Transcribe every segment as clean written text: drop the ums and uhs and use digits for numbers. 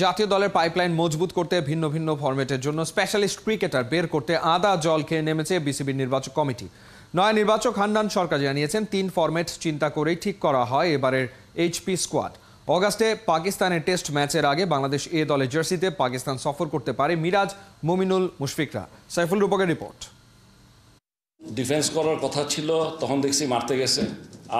জাতীয় দলের পাইপলাইন মজবুত করতে ভিন্ন ভিন্ন ফরম্যাটের জন্য স্পেশালিস্ট ক্রিকেটার বের করতে আদা জল খেয়ে নেমেছে বিসিবির নির্বাচক কমিটি। নয়া নির্বাচক হান্নান সরকার জানিয়েছেন 3 ফরম্যাট চিন্তা করেই ঠিক করা হয় এবারের এইচপি স্কোয়াড। অগাস্টে পাকিস্তানের টেস্ট ম্যাচের আগে বাংলাদেশ এ দলের জার্সিতে পাকিস্তান সফর করতে পারে মিরাজ, মুমিনুল, মুশফিকরা। সাইফুল রূপকের রিপোর্ট। ডিফেন্স করার কথা ছিল, তখন দেখছি মারতে গেছে,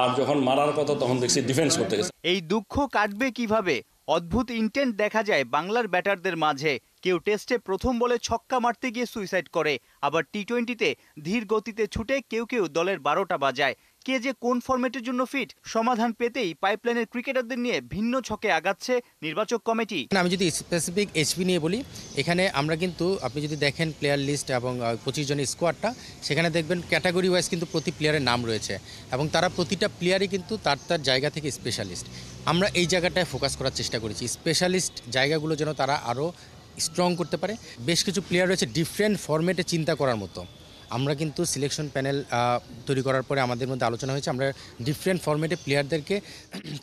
আর যখন মারার কথা তখন দেখছি ডিফেন্স করতে গেছে। এই দুঃখ কাটবে কিভাবে? অদ্ভুত ইন্টেন্ট দেখা যায় বাংলার ব্যাটারদের মাঝে। কেউ টেস্টে প্রথম বলে ছক্কা মারতে গিয়ে সুইসাইড করে, আবার টি-20তে ধীর গতিতে ছুটে কেউ কেউ দলের 12টা বাজায়। কে যে কোন ফরম্যাটের জন্য ফিট, সমাধান পেতেই পাইপলাইনের ক্রিকেটারদের নিয়ে ভিন্ন ছকে আগাচ্ছে নির্বাচক কমিটি। আমি যদি স্পেসিফিক এইচপি নিয়ে বলি, এখানে আমরা কিন্তু আপনি যদি দেখেন প্লেয়ার লিস্ট এবং 25 জনের স্কোয়াডটা, সেখানে দেখবেন ক্যাটাগরি ওয়াইজ কিন্তু প্রতি প্লেয়ারের নাম রয়েছে এবং তারা প্রতিটা প্লেয়ারই কিন্তু তার তার জায়গা থেকে স্পেশালিস্ট। আমরা এই জায়গাটায় ফোকাস করার চেষ্টা করেছি, স্পেশালিস্ট জায়গাগুলো যেন তারা আরও স্ট্রং করতে পারে। বেশ কিছু প্লেয়ার রয়েছে ডিফারেন্ট ফরম্যাটে চিন্তা করার মতো। আমরা কিন্তু সিলেকশন প্যানেল তৈরি করার পরে আমাদের মধ্যে আলোচনা হয়েছে আমরা ডিফারেন্ট ফরম্যাটে প্লেয়ারদেরকে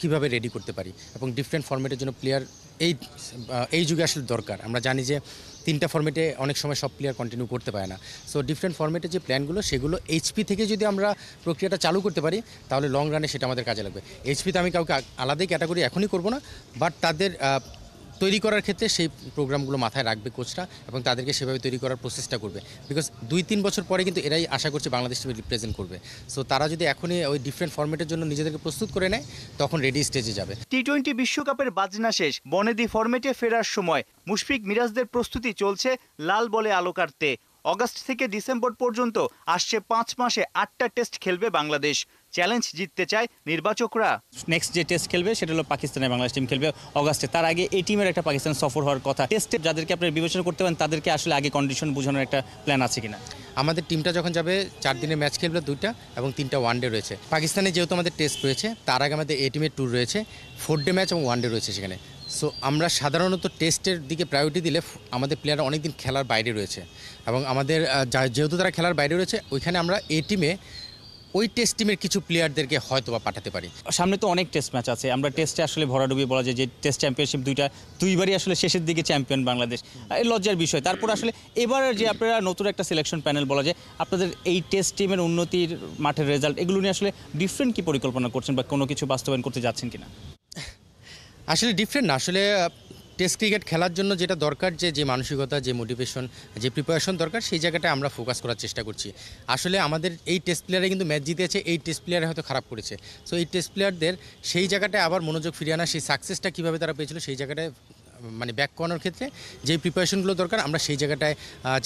কীভাবে রেডি করতে পারি এবং ডিফারেন্ট ফরম্যাটের জন্য প্লেয়ার এই যুগে আসলে দরকার। আমরা জানি যে 3টা ফরম্যাটে অনেক সময় সব প্লেয়ার কন্টিনিউ করতে পারে না। সো ডিফারেন্ট ফরম্যাটের যে প্ল্যানগুলো সেগুলো এইচপি থেকে যদি আমরা প্রক্রিয়াটা চালু করতে পারি তাহলে লং রানে সেটা আমাদের কাজে লাগবে। এইচপিতে আমি কাউকে আলাদাই ক্যাটাগরি এখনই করব না, বাট তাদের তৈরি করার ক্ষেত্রে সেই প্রোগ্রামগুলো মাথায় রাখবে কোচরা এবং তাদেরকে সেভাবে তৈরি করার প্রসেসটা করবে। বিকজ 2-3 বছর পরে কিন্তু এরাই আশা করছে বাংলাদেশ টিমে রিপ্রেজেন্ট করবে। সো তারা যদি এখনই ওই ডিফারেন্ট ফরম্যাটের জন্য নিজেদেরকে প্রস্তুত করে নেয় তখন রেডি স্টেজে যাবে। টি-20 বিশ্বকাপের বাজনা শেষ, বনেদি ফরম্যাটে ফেরার সময় মুশফিক, মিরাজদের প্রস্তুতি চলছে লাল বলে আলো কাটতে। অগাস্ট থেকে ডিসেম্বর পর্যন্ত আসছে 5 মাসে 8টা টেস্ট খেলবে বাংলাদেশ। চ্যালেঞ্জ জিততে চায় নির্বাচকরা। নেক্সট যে টেস্ট খেলবে সেটা হলো পাকিস্তানের বাংলাদেশ টিম খেলবে অগাস্টে। তার আগে এই টিমের একটা পাকিস্তান সফর হওয়ার কথা। টেস্টে যাদেরকে আপনারা বিবেচনা করতে পারেন তাদেরকে আসলে আগে কন্ডিশন বোঝানোর একটা প্ল্যান আছে কিনা? আমাদের টিমটা যখন যাবে 4 দিনের ম্যাচ খেলবে 2টা এবং 3টা ওয়ানডে রয়েছে। পাকিস্তানে যেহেতু আমাদের টেস্ট রয়েছে, তার আগে আমাদের এ টিমের ট্যুর রয়েছে, 4 ডে ম্যাচ এবং ওয়ানডে রয়েছে সেখানে। সো আমরা সাধারণত টেস্টের দিকে প্রায়োরিটি দিলে আমাদের প্লেয়াররা অনেকদিন খেলার বাইরে রয়েছে এবং আমাদের যেহেতু তারা খেলার বাইরে রয়েছে ওইখানে আমরা এ টিমে ওই টেস্ট টিমের কিছু প্লেয়ারদেরকে হয়তো বা পাঠাতে পারি। সামনে তো অনেক টেস্ট ম্যাচ আছে, আমরা টেস্টে আসলে ভরাডুবি বলা যায় যে টেস্ট চ্যাম্পিয়নশিপ দুইবারই আসলে শেষের দিকে চ্যাম্পিয়ন বাংলাদেশ, এই লজ্জার বিষয়। তারপর আসলে এবার যে আপনারা নতুন একটা সিলেকশন প্যানেল বলা যায়, আপনাদের এই টেস্ট টিমের উন্নতির মাঠের রেজাল্ট এগুলো নিয়ে আসলে ডিফারেন্ট কি পরিকল্পনা করছেন বা কোনো কিছু বাস্তবায়ন করতে যাচ্ছেন কিনা? আসলে ডিফারেন্ট না, আসলে টেস্ট ক্রিকেট খেলার জন্য যেটা দরকার, যে মানসিকতা, যে মোটিভেশন, যে প্রিপারেশন দরকার, সেই জায়গাটায় আমরা ফোকাস করার চেষ্টা করছি। আসলে আমাদের এই টেস্ট প্লেয়ারে কিন্তু ম্যাচ জিতেছে, এই টেস্ট প্লেয়ারে হয়তো খারাপ করেছে। সো এই টেস্ট প্লেয়ারদের সেই জায়গাটায় আবার মনোযোগ ফিরিয়ে আনা, সেই সাকসেসটা কীভাবে তারা পেয়েছিল সেই জায়গাটায় মানে ব্যাক করানোর ক্ষেত্রে যেই প্রিপারেশনগুলো দরকার আমরা সেই জায়গাটায়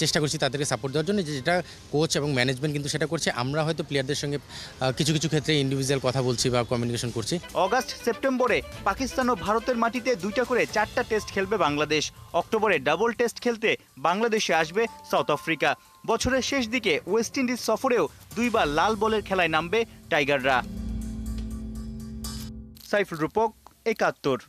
চেষ্টা করছি তাদেরকে সাপোর্ট দেওয়ার জন্য, যেটা কোচ এবং ম্যানেজমেন্ট কিন্তু সেটা করছে। আমরা হয়তো প্লেয়ারদের সঙ্গে কিছু কিছু ক্ষেত্রে ইন্ডিভিজুয়াল কথা বলছি বা কমিউনিকেশন করছি। অগাস্ট সেপ্টেম্বরে পাকিস্তান ও ভারতের মাটিতে 2টা করে 4টা টেস্ট খেলবে বাংলাদেশ। অক্টোবরে ডাবল টেস্ট খেলতে বাংলাদেশে আসবে সাউথ আফ্রিকা। বছরের শেষ দিকে ওয়েস্ট ইন্ডিজ সফরেও 2বার লাল বলের খেলায় নামবে টাইগাররা। সাইফুল রূপক, 71।